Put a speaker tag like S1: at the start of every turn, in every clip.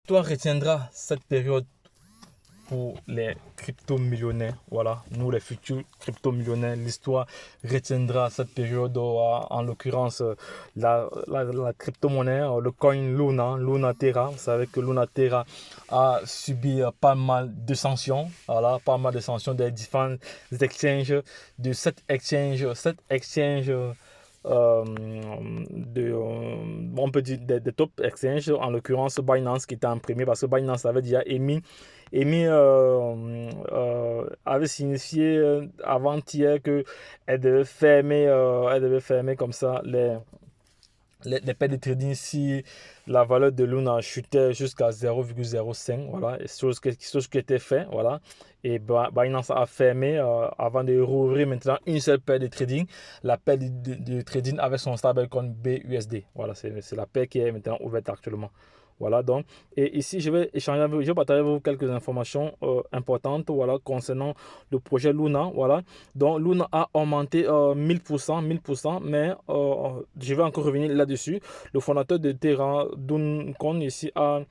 S1: Toi retiendra cette période pour les crypto-millionnaires. Voilà, nous les futurs crypto-millionnaires, l'histoire retiendra cette période, en l'occurrence la crypto-monnaie, le coin Luna, Luna Terra. Vous savez que Luna Terra a subi pas mal de sanctions, voilà, pas mal de sanctions des différents exchanges, de cette exchange on peut dire des top exchanges, en l'occurrence Binance qui était en premier parce que Binance avait déjà avait signifié avant-hier que elle devait fermer comme ça les paires de trading si la valeur de Luna chutait jusqu'à 0,05, voilà, chose qui était fait, voilà. Et Binance a fermé avant de rouvrir maintenant une seule paire de trading, la paire de trading avec son stablecoin BUSD. Voilà, c'est la paire qui est maintenant ouverte actuellement. Voilà donc, et ici je vais échanger avec vous, je vais partager avec vous quelques informations importantes, voilà, concernant le projet Luna, voilà. Donc Luna a augmenté 1000%, mais je vais encore revenir là-dessus. Le fondateur de Terra, Dun Kon, ici a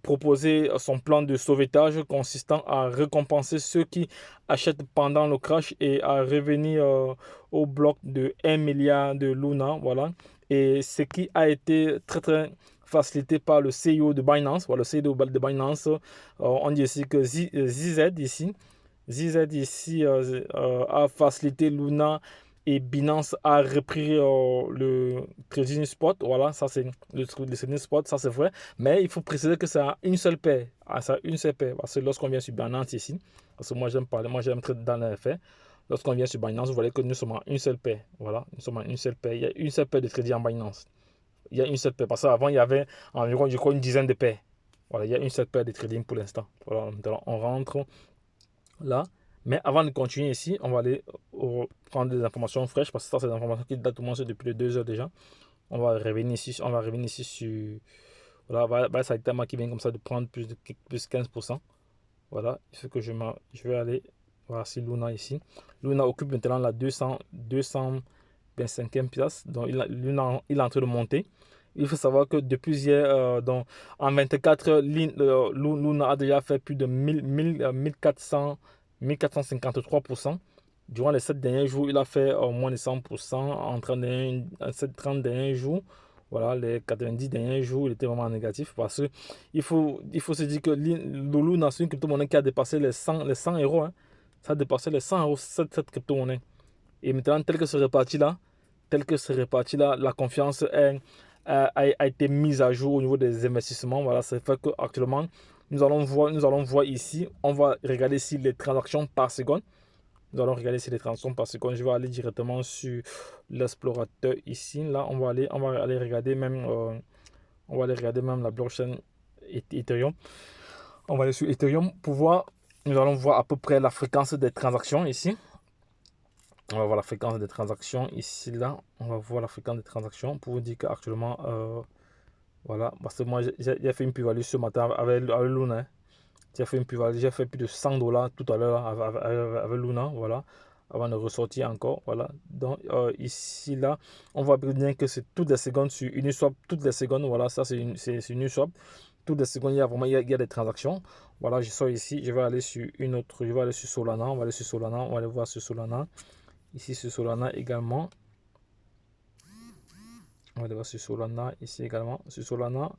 S1: proposé son plan de sauvetage consistant à récompenser ceux qui achètent pendant le crash et à revenir au bloc de 1 milliard de Luna, voilà. Et ce qui a été très très facilité par le CEO de Binance, voilà, le CEO de Binance, on dit ici que ZZ ici, ZZ ici a facilité Luna et Binance a repris le trading spot. Voilà, ça c'est le trading spot, ça c'est vrai. Mais il faut préciser que ça a une seule paire. Ah, ça a une seule paire. Parce que lorsqu'on vient sur Binance ici, parce que moi j'aime parler, moi j'aime traiter dans les faits. Lorsqu'on vient sur Binance, vous voyez que nous sommes en une seule paire. Voilà, nous sommes en une seule paire. Il y a une seule paire de trading en Binance. Il y a une seule paire. Parce qu'avant, il y avait environ, je crois, une dizaine de paires. Voilà, il y a une seule paire de trading pour l'instant. Voilà, on rentre là. Mais avant de continuer ici, on va aller prendre des informations fraîches parce que ça, c'est des informations qui datent au moins depuis les 2 heures déjà. On va revenir ici sur. Voilà, ça a été moi qui vient comme ça de prendre plus 15%. Voilà, il faut que je vais aller voir si Luna ici. Luna occupe maintenant la 225e place. Donc, Luna, il est en train de monter. Il faut savoir que depuis hier, donc, en 24 Luna a déjà fait plus de 1453%. Durant les 7 derniers jours, il a fait moins de 100%. En 30 derniers jours, voilà, les 90 derniers jours, il était vraiment négatif parce que il faut se dire que Luna, c'est une crypto-monnaie qui a dépassé les 100 euros, hein. Ça a dépassé les 100 euros, cette crypto-monnaie. Et maintenant, tel que c'est réparti là, la confiance a été mise à jour au niveau des investissements. Voilà, c'est fait qu'actuellement, nous allons voir ici, on va regarder ici les transactions par seconde. Nous allons regarder ici les transactions par seconde. Je vais aller directement sur l'explorateur ici. Là, on va aller regarder même, la blockchain Ethereum. On va aller sur Ethereum pour voir. Nous allons voir à peu près la fréquence des transactions ici. On va voir la fréquence des transactions ici, là. On va voir la fréquence des transactions pour vous dire qu'actuellement, voilà. Parce que moi, j'ai fait une plus-value ce matin avec Luna, hein. J'ai fait une plus-value, j'ai fait plus de 100 dollars tout à l'heure avec Luna, voilà. Avant de ressortir encore, voilà. Donc, ici, là, on voit bien que c'est toutes les secondes sur Uniswap, toutes les secondes, voilà. Ça, c'est Uniswap. Toutes les secondes, il y a des transactions. Voilà, je sors ici, je vais aller sur une autre, je vais aller sur Solana, on va aller sur Solana, on va aller voir sur Solana. Ici sur Solana également. On va aller voir sur Solana ici également. Sur Solana,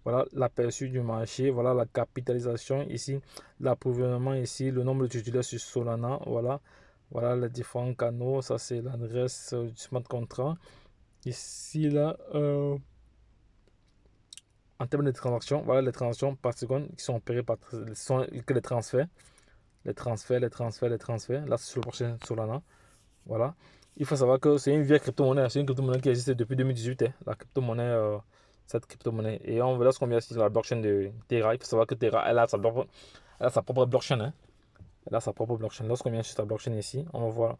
S1: voilà l'aperçu du marché. Voilà la capitalisation ici. L'approvisionnement ici. Le nombre d'utilisateurs sur Solana. Voilà. Voilà les différents canaux. Ça, c'est l'adresse du smart contract. Ici, là, en termes de transactions, voilà les transactions par seconde qui sont opérées par sont que les transferts. Les transferts, les transferts, les transferts. Là, c'est sur le prochain Solana. Voilà. Il faut savoir que c'est une vieille crypto-monnaie. C'est une crypto-monnaie qui existe depuis 2018, hein, la crypto-monnaie, cette crypto-monnaie. Et lorsqu'on vient sur la blockchain de Terra, il faut savoir que Terra, elle a sa propre blockchain, hein. Elle a sa propre blockchain. Lorsqu'on vient sur sa blockchain ici, on voit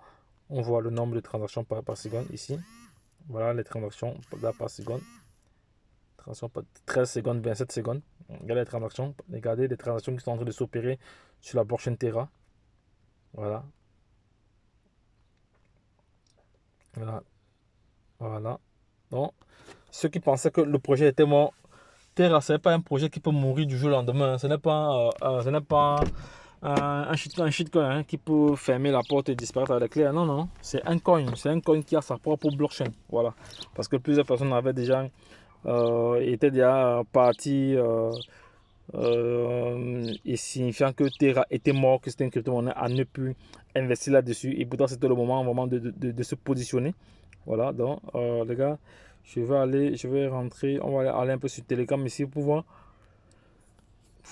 S1: le nombre de transactions par seconde ici. Voilà les transactions là, par seconde. Transactions par 13 secondes, 27 secondes. Regardez les transactions. Regardez les transactions qui sont en train de s'opérer sur la blockchain Terra. Voilà. Voilà. Voilà. Donc, ceux qui pensaient que le projet était mort, Terra, ce n'est pas un projet qui peut mourir du jour au lendemain, hein. Ce n'est pas un shitcoin, hein, qui peut fermer la porte et disparaître avec les clés. Non, non, c'est un coin qui a sa propre blockchain. Voilà. Parce que plusieurs personnes avaient déjà, étaient déjà parties, et signifiant que Terra était mort, que c'était une crypto-monnaie à ne plus investir là-dessus. Et pourtant, c'était le moment vraiment de se positionner. Voilà, donc les gars, je vais rentrer, on va aller un peu sur Telegram ici pour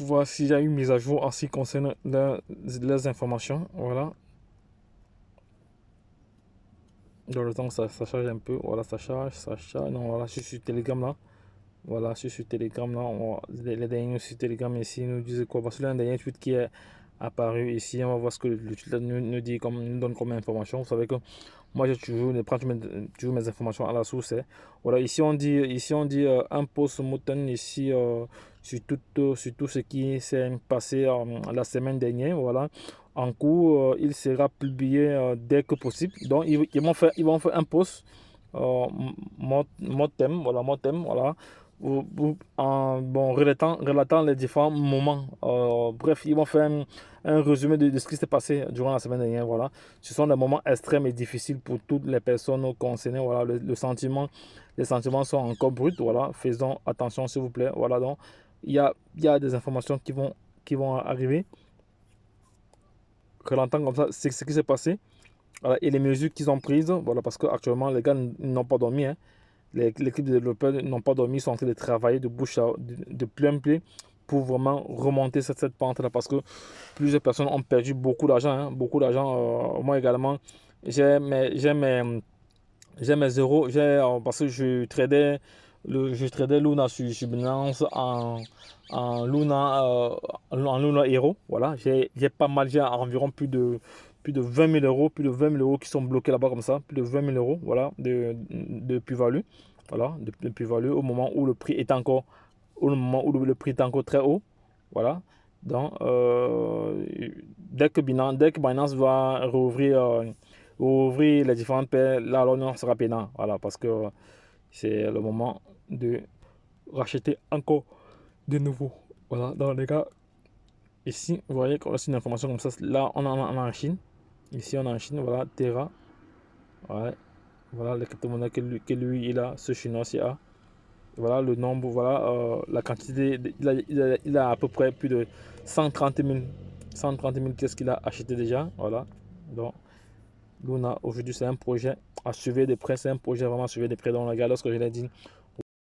S1: voir s'il y a une mise à jour en ce qui concerne leurs informations. Voilà, dans le temps, ça charge un peu. Voilà, ça charge. Non, voilà, je suis sur Telegram là. Voilà, je suis sur Telegram là. Les derniers sur Telegram ici nous disent quoi? Parce que l'un dernier tweet qui est apparu ici, on va voir ce que le tweet nous dit, nous donne comme information. Vous savez que moi, j'ai toujours, toujours mes informations à la source, hein. Voilà, ici on dit un post-mortem ici, sur tout ce qui s'est passé la semaine dernière. Voilà, en cours, il sera publié dès que possible. Donc, ils vont faire un post, mon thème, voilà, bon, relatant les différents moments. Bref, ils vont faire un résumé de ce qui s'est passé durant la semaine dernière. Voilà. Ce sont des moments extrêmes et difficiles pour toutes les personnes concernées. Voilà. Les sentiments sont encore bruts. Voilà. Faisons attention, s'il vous plaît. Voilà. Donc, il y a des informations qui vont arriver. Relatant comme ça, c'est ce qui s'est passé. Voilà. Et les mesures qu'ils ont prises. Voilà. Parce qu'actuellement, les gars n'ont pas dormi, hein. L'équipe de développeurs n'ont pas dormi, ils sont en train de travailler de plein pied pour vraiment remonter cette pente-là, parce que plusieurs personnes ont perdu beaucoup d'argent, hein, beaucoup d'argent. Moi également, j'ai mes euros, parce que je tradais Luna sur Binance en Luna Hero. Voilà, j'ai pas mal, j'ai environ plus de 20 000 euros, plus de 20 000 euros qui sont bloqués là-bas comme ça, plus de 20 000 euros, voilà, de plus-value. Voilà, de plus-value au moment où le prix est encore, au moment où le prix est encore très haut. Voilà. Donc, dès que Binance va rouvrir les différentes paires, là, l'on sera peinant. Voilà, parce que c'est le moment de racheter encore de nouveau. Voilà, donc les gars, ici, vous voyez qu'on a une information comme ça. Là, on est en Chine. Ici, on est en Chine. Voilà, Terra. Ouais. Voilà les crypto-monnaies que lui, il a, ce chinois-ci a. Voilà le nombre, voilà la quantité. Il a à peu près plus de 130 000 qu'est-ce qu'il a acheté déjà. Voilà. Donc, Luna, aujourd'hui, c'est un projet à suivre de près. C'est un projet vraiment à suivre de près. Donc, les gars, lorsque je l'ai dit,